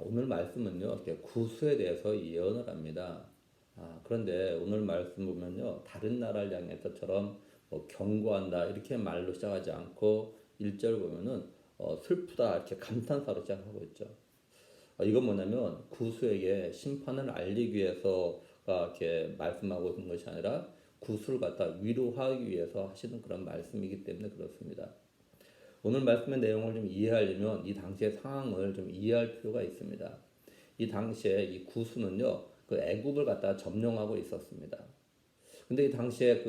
오늘 말씀은요, 이렇게 구수에 대해서 예언을 합니다. 그런데 오늘 말씀 보면요, 다른 나라를 향해서처럼 뭐 경고한다 이렇게 말로 시작하지 않고 1절 보면은 슬프다 이렇게 감탄사로 시작하고 있죠. 이건 뭐냐면 구수에게 심판을 알리기 위해서가 이렇게 말씀하고 있는 것이 아니라 구수를 갖다 위로하기 위해서 하시는 그런 말씀이기 때문에 그렇습니다. 오늘 말씀의 내용을 좀 이해하려면 이 당시의 상황을 좀 이해할 필요가 있습니다. 이 당시에 이 구스는요, 그 애굽을 갖다 점령하고 있었습니다. 근데 이 당시에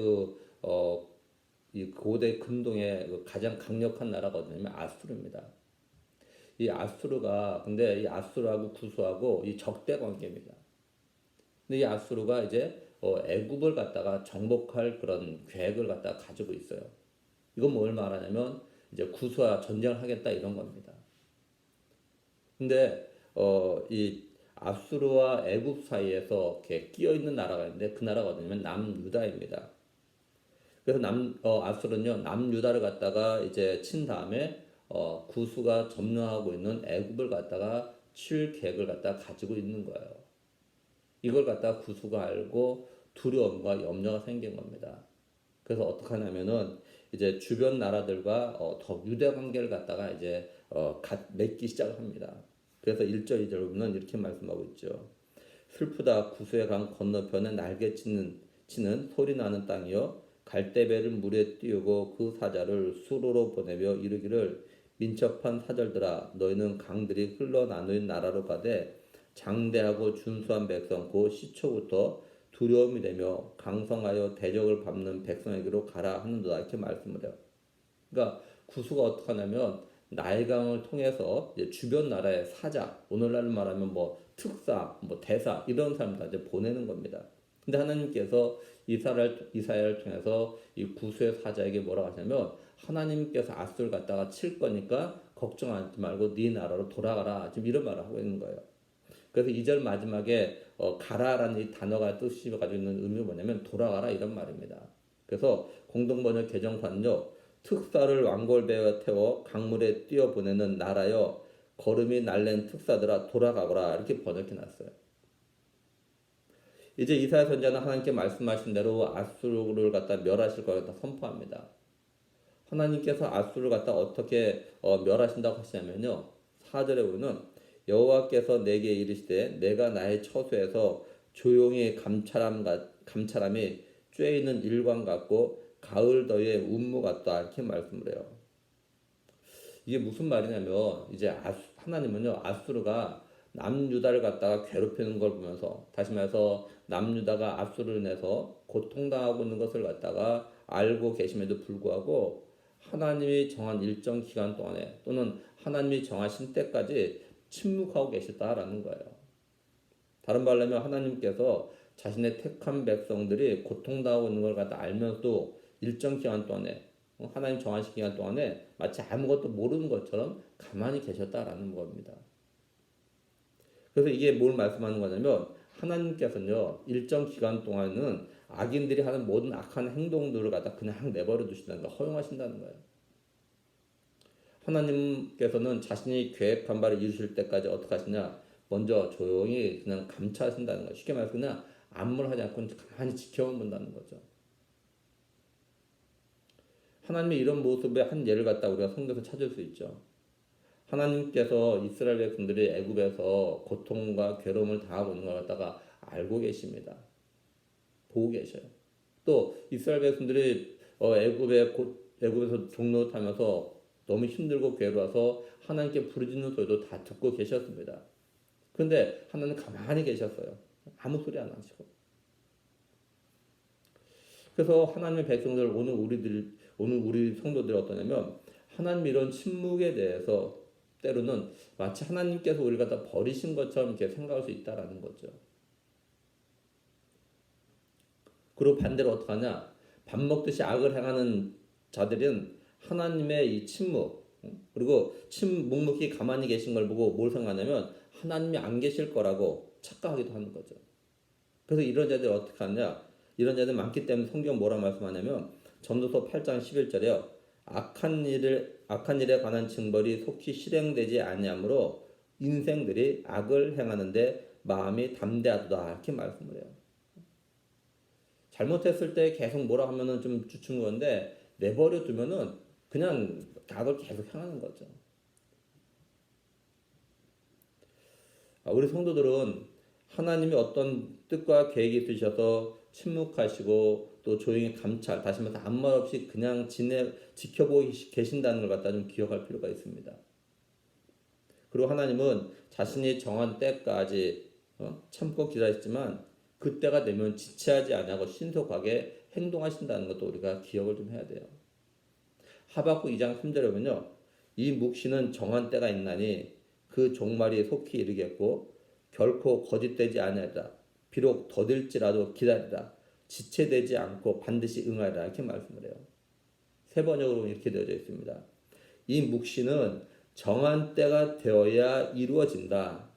이 고대 근동의 그 가장 강력한 나라가 어디냐면 아수르입니다. 이 아수르가, 근데 이 아수르하고 구스하고 이 적대 관계입니다. 근데 이 아수르가 이제 애굽을 갖다가 정복할 그런 계획을 갖다가 가지고 있어요. 이건 뭘 말하냐면 이제 구스와 전쟁을 하겠다 이런 겁니다. 근데 이 압수르와 애굽 사이에서 이렇게 끼어 있는 나라가 있는데 그 나라가 어디냐면 남유다입니다. 그래서 압수르는요 남유다를 갖다가 이제 친 다음에 구스가 점령하고 있는 애굽을 갖다가 칠 계획을 갖다가 가지고 있는 거예요. 이걸 갖다가 구스가 알고 두려움과 염려가 생긴 겁니다. 그래서 어떻게 하냐면은 이제 주변 나라들과 더 유대 관계를 갖다가 이제 맺기 시작을 합니다. 그래서 1절 2절 보면 이렇게 말씀하고 있죠. 슬프다 구수의 강 건너편에 날개 치는 소리 나는 땅이여 갈대배를 물에 띄우고 그 사자를 수로로 보내며 이르기를 민첩한 사절들아 너희는 강들이 흘러나누인 나라로 가되 장대하고 준수한 백성 곧 시초부터 두려움이 되며 강성하여 대적을 밟는 백성에게로 가라 하는도다 이렇게 말씀을 해요. 그러니까 구수가 어떻게 하냐면 나일강을 통해서 이제 주변 나라의 사자, 오늘날로 말하면 뭐 특사, 뭐 대사 이런 사람들한테 보내는 겁니다. 근데 하나님께서 이사야를 통해서 이 구수의 사자에게 뭐라고 하냐면 하나님께서 아수를 갖다가 칠 거니까 걱정하지 말고 네 나라로 돌아가라. 지금 이런 말을 하고 있는 거예요. 그래서 2절 마지막에 가라라는 이 단어가 뜻이 가지고 있는 의미가 뭐냐면 돌아가라 이런 말입니다. 그래서 공동번역 개정판요. 특사를 왕골배에 태워 강물에 뛰어보내는 나라여 걸음이 날랜 특사들아 돌아가거라 이렇게 번역해 놨어요. 이제 이사야 선지자는 하나님께 말씀하신 대로 아수르를 갖다 멸하실 걸 갖다 선포합니다. 하나님께서 아수르를 갖다 어떻게 멸하신다고 하시냐면요. 4절에 보면 여호와께서 내게 이르시되 내가 나의 처소에서 조용히 감찰함이 쬐이는 일광 같고 가을 더위의 운무 같다 이렇게 말씀을 해요. 이게 무슨 말이냐면 이제 하나님은요 아수르가 남유다를 갖다가 괴롭히는 걸 보면서 다시 말해서 남유다가 아수르를 인해서 고통당하고 있는 것을 갖다가 알고 계심에도 불구하고 하나님이 정한 일정 기간 동안에 또는 하나님이 정하신 때까지 침묵하고 계셨다라는 거예요. 다른 말로 하면 하나님께서 자신의 택한 백성들이 고통당하고 있는 걸 갖다 알면서도 일정 기간 동안에 하나님 정하신 기간 동안에 마치 아무것도 모르는 것처럼 가만히 계셨다라는 겁니다. 그래서 이게 뭘 말씀하는 거냐면 하나님께서는요 일정 기간 동안은 악인들이 하는 모든 악한 행동들을 갖다 그냥 내버려 두신다는 거 허용하신다는 거예요. 하나님께서는 자신이 계획한 바를 이루실 때까지 어떻게 하시냐 먼저 조용히 그냥 감찰하신다는 거예요. 쉽게 말해서 그냥 아무 말 하지 않고 가만히 지켜만 본다는 거죠. 하나님의 이런 모습의 한 예를 갖다 우리가 성경에서 찾을 수 있죠. 하나님께서 이스라엘 백성들이 애굽에서 고통과 괴로움을 당하고 있는 걸 갖다가 알고 계십니다. 보고 계셔요. 또 이스라엘 백성들이 애굽에서 종노릇하면서 너무 힘들고 괴로워서 하나님께 부르짖는 소리도 다 듣고 계셨습니다. 그런데 하나님 가만히 계셨어요. 아무 소리 안 하시고. 그래서 하나님의 백성들 오늘 우리 성도들이 어떠냐면 하나님 이런 침묵에 대해서 때로는 마치 하나님께서 우리를 갖다 버리신 것처럼 이렇게 생각할 수 있다라는 거죠. 그리고 반대로 어떻게 하냐? 밥 먹듯이 악을 행하는 자들은 하나님의 이 침묵 그리고 묵묵히 가만히 계신 걸 보고 뭘 생각하냐면 하나님이 안 계실 거라고 착각하기도 하는 거죠. 그래서 이런 자들이 어떻게 하냐? 이런 자들 많기 때문에 성경 뭐라 말씀하냐면 전도서 8장 11절에요. 악한 일에 관한 징벌이 속히 실행되지 아니하므로 인생들이 악을 행하는데 마음이 담대하도다 이렇게 말씀을 해요. 잘못했을 때 계속 뭐라 하면은 좀 주춤 건데 내버려 두면은 그냥 악을 계속 향하는 거죠. 우리 성도들은 하나님이 어떤 뜻과 계획이 있으셔서 침묵하시고 또 조용히 감찰, 다시 말해서 아무 말 없이 그냥 지켜보고 계신다는 걸 갖다 좀 기억할 필요가 있습니다. 그리고 하나님은 자신이 정한 때까지 참고 기다렸지만 그 때가 되면 지체하지 아니하고 신속하게 행동하신다는 것도 우리가 기억을 좀 해야 돼요. 하박국 2장 3절에 보면요. 이 묵시는 정한 때가 있나니 그 종말이 속히 이르겠고 결코 거짓되지 아니하리라. 비록 더딜지라도 기다리라. 지체되지 않고 반드시 응하리라. 이렇게 말씀을 해요. 세 번역으로 이렇게 되어져 있습니다. 이 묵시는 정한 때가 되어야 이루어진다.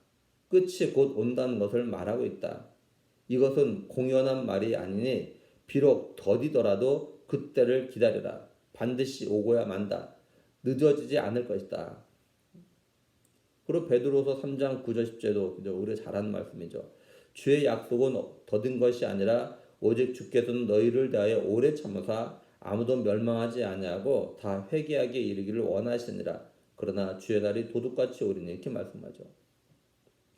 끝이 곧 온다는 것을 말하고 있다. 이것은 공연한 말이 아니니 비록 더디더라도 그때를 기다려라. 반드시 오고야 만다. 늦어지지 않을 것이다. 그리고 베드로서 3장 9절 10절도 우리가 잘 아는 말씀이죠. 주의 약속은 더딘 것이 아니라 오직 주께서는 너희를 대하여 오래 참으사 아무도 멸망하지 아니하고 다 회개하게 이르기를 원하시니라. 그러나 주의 날이 도둑같이 오리니 이렇게 말씀하죠.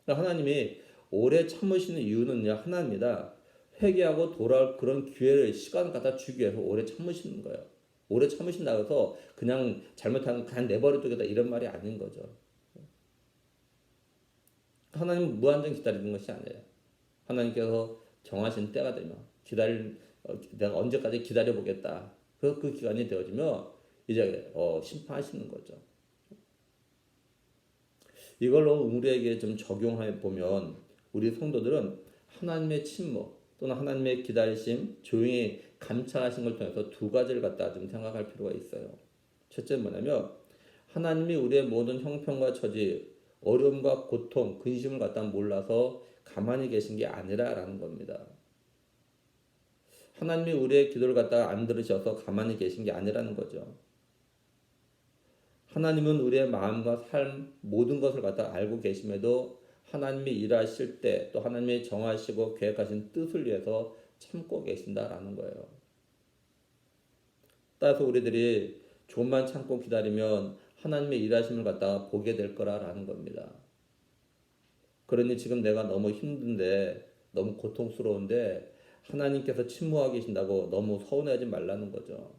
하나님이 오래 참으시는 이유는요 하나입니다. 회개하고 돌아올 그런 기회를 시간을 갖다 주기 위해서 오래 참으시는 거예요. 오래 참으신다고 해서 그냥 잘못하면 그냥 내버려 두겠다 이런 말이 아닌 거죠. 하나님은 무한정 기다리는 것이 아니에요. 하나님께서 정하신 때가 되면 내가 언제까지 기다려보겠다. 그 기간이 되어지면 이제 심판하시는 거죠. 이걸로 우리에게 좀 적용해 보면 우리 성도들은 하나님의 침묵 또는 하나님의 기다리심, 조용히 감찰하신 걸 통해서 두 가지를 갖다 좀 생각할 필요가 있어요. 첫째는 뭐냐면 하나님이 우리의 모든 형편과 처지, 어려움과 고통, 근심을 갖다 몰라서 가만히 계신 게 아니라라는 겁니다. 하나님이 우리의 기도를 갖다가 안 들으셔서 가만히 계신 게 아니라는 거죠. 하나님은 우리의 마음과 삶 모든 것을 갖다 알고 계심에도 하나님이 일하실 때 또 하나님이 정하시고 계획하신 뜻을 위해서 참고 계신다라는 거예요. 따라서 우리들이 조금만 참고 기다리면 하나님의 일하심을 갖다가 보게 될 거라는 겁니다. 그러니 지금 내가 너무 힘든데 너무 고통스러운데 하나님께서 침묵하고 계신다고 너무 서운해하지 말라는 거죠.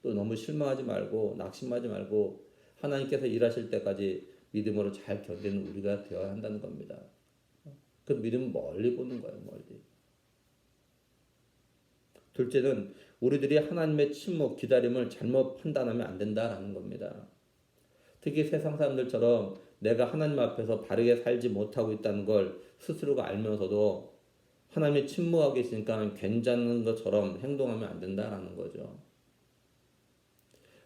또 너무 실망하지 말고 낙심하지 말고 하나님께서 일하실 때까지 믿음으로 잘 견디는 우리가 되어야 한다는 겁니다. 그 믿음은 멀리 보는 거예요. 멀리. 둘째는 우리들이 하나님의 침묵, 기다림을 잘못 판단하면 안 된다라는 겁니다. 특히 세상 사람들처럼 내가 하나님 앞에서 바르게 살지 못하고 있다는 걸 스스로가 알면서도 하나님이 침묵하고 계시니까 괜찮은 것처럼 행동하면 안 된다라는 거죠.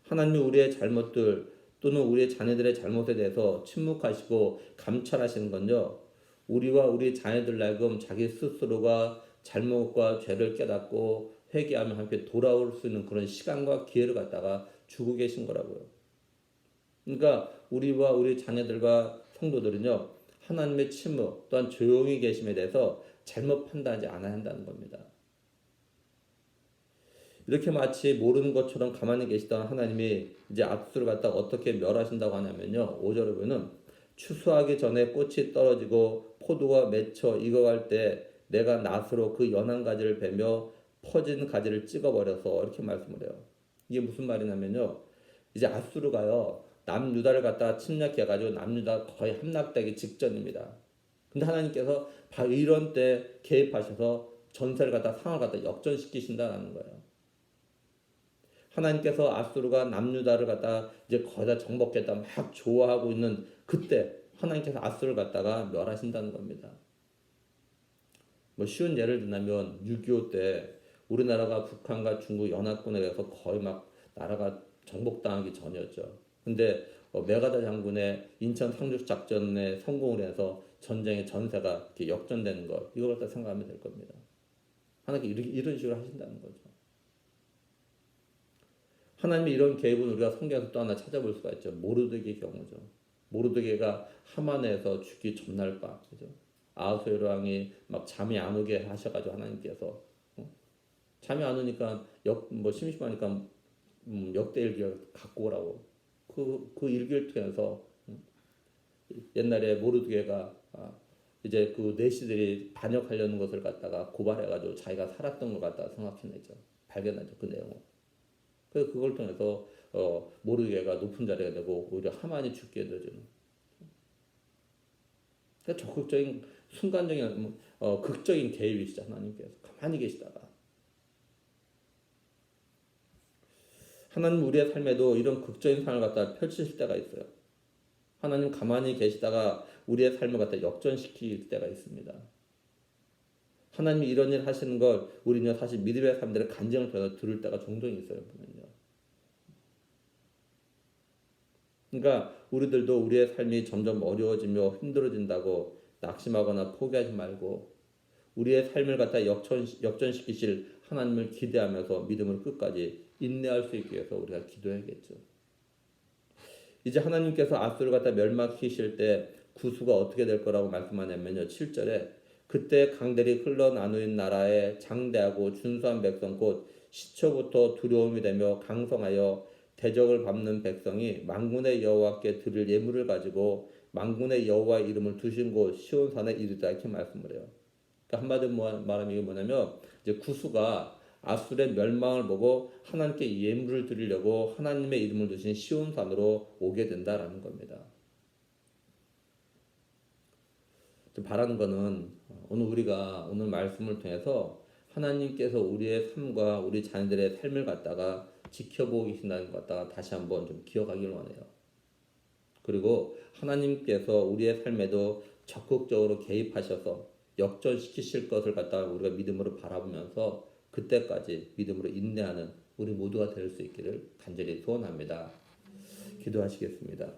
하나님이 우리의 잘못들 또는 우리의 자녀들의 잘못에 대해서 침묵하시고 감찰하시는 건요. 우리와 우리 자녀들 하여금 자기 스스로가 잘못과 죄를 깨닫고 회개하며 함께 돌아올 수 있는 그런 시간과 기회를 갖다가 주고 계신 거라고요. 그러니까 우리와 우리 자녀들과 성도들은요. 하나님의 침묵 또한 조용히 계심에 대해서 잘못 판단하지 않아야 한다는 겁니다. 이렇게 마치 모르는 것처럼 가만히 계시던 하나님이 이제 압수를 갖다가 어떻게 멸하신다고 하냐면요. 5절에 보면 추수하기 전에 꽃이 떨어지고 포도가 맺혀 익어갈 때 내가 낫으로 그 연한 가지를 베며 퍼진 가지를 찍어버려서 이렇게 말씀을 해요. 이게 무슨 말이냐면요. 이제 아수르가요. 남유다를 갖다가 침략해가지고 남유다가 거의 함락되기 직전입니다. 근데 하나님께서 바로 이런 때 개입하셔서 전세를 갖다 상황을 갖다 역전시키신다는 거예요. 하나님께서 아수르가 남유다를 갖다가 이제 거의 다 정복했다 막 좋아하고 있는 그때 하나님께서 아수르를 갖다가 멸하신다는 겁니다. 뭐 쉬운 예를 들면 6.25 때 우리나라가 북한과 중국 연합군에 의해서 거의 막 나라가 정복당하기 전이었죠. 근데 메가다 장군의 인천 상륙 작전에 성공을 해서 전쟁의 전세가 이렇게 역전되는 것 이걸 갖다 생각하면 될 겁니다. 하나님께 이런 식으로 하신다는 거죠. 하나님의 이런 계획은 우리가 성경에서 또 하나 찾아볼 수가 있죠. 모르드게의 경우죠. 모르드게가 하만에서 죽기 전날 밤, 그죠? 아하수에로 왕이 막 잠이 안 오게 하셔가지고 하나님께서 잠이 안 오니까 심심하니까 역대 일기를 갖고 오라고 그 일기를 통해서 옛날에 모르드게가 이제 그 내시들이 반역하려는 것을 갖다가 고발해가지고 자기가 살았던 것 갖다가 생각해내죠. 발견하죠 그 내용을. 그래서 그걸 통해서 모르드게가 높은 자리가 되고 오히려 하만이 죽게 되죠. 그러니까 적극적인 순간적인 극적인 개입이시죠 하나님께서 가만히 계시다가 하나님 우리의 삶에도 이런 극적인 삶을 갖다 펼치실 때가 있어요. 하나님 가만히 계시다가 우리의 삶을 갖다 역전시킬 때가 있습니다. 하나님이 이런 일 하시는 걸 우리는 사실 믿음의 사람들의 간증을 통해서 들을 때가 종종 있어요. 보면요. 그러니까 우리들도 우리의 삶이 점점 어려워지며 힘들어진다고 낙심하거나 포기하지 말고 우리의 삶을 갖다 역전시키실 하나님을 기대하면서 믿음을 끝까지 인내할 수 있게 해서 우리가 기도해야겠죠. 이제 하나님께서 앗수를 갖다 멸망시키실 때 구수가 어떻게 될 거라고 말씀하냐면요. 7절에 그때 강들이 흘러나누인 나라에 장대하고 준수한 백성 곧 시초부터 두려움이 되며 강성하여 대적을 밟는 백성이 만군의 여호와께 드릴 예물을 가지고 만군의 여호와의 이름을 두신 곳 시온산에 이르다 이렇게 말씀을 해요. 그러니까 한마디로 말하면 이게 뭐냐면 이제 구수가 아술의 멸망을 보고 하나님께 예물을 드리려고 하나님의 이름을 두신 시온산으로 오게 된다라는 겁니다. 바라는 거는 우리가 오늘 말씀을 통해서 하나님께서 우리의 삶과 우리 자녀들의 삶을 갖다가 지켜보고 계신다는 것 갖다가 다시 한번 좀 기억하기를 원해요. 그리고 하나님께서 우리의 삶에도 적극적으로 개입하셔서 역전시키실 것을 갖다가 우리가 믿음으로 바라보면서 그때까지 믿음으로 인내하는 우리 모두가 될 수 있기를 간절히 소원합니다. 기도하시겠습니다.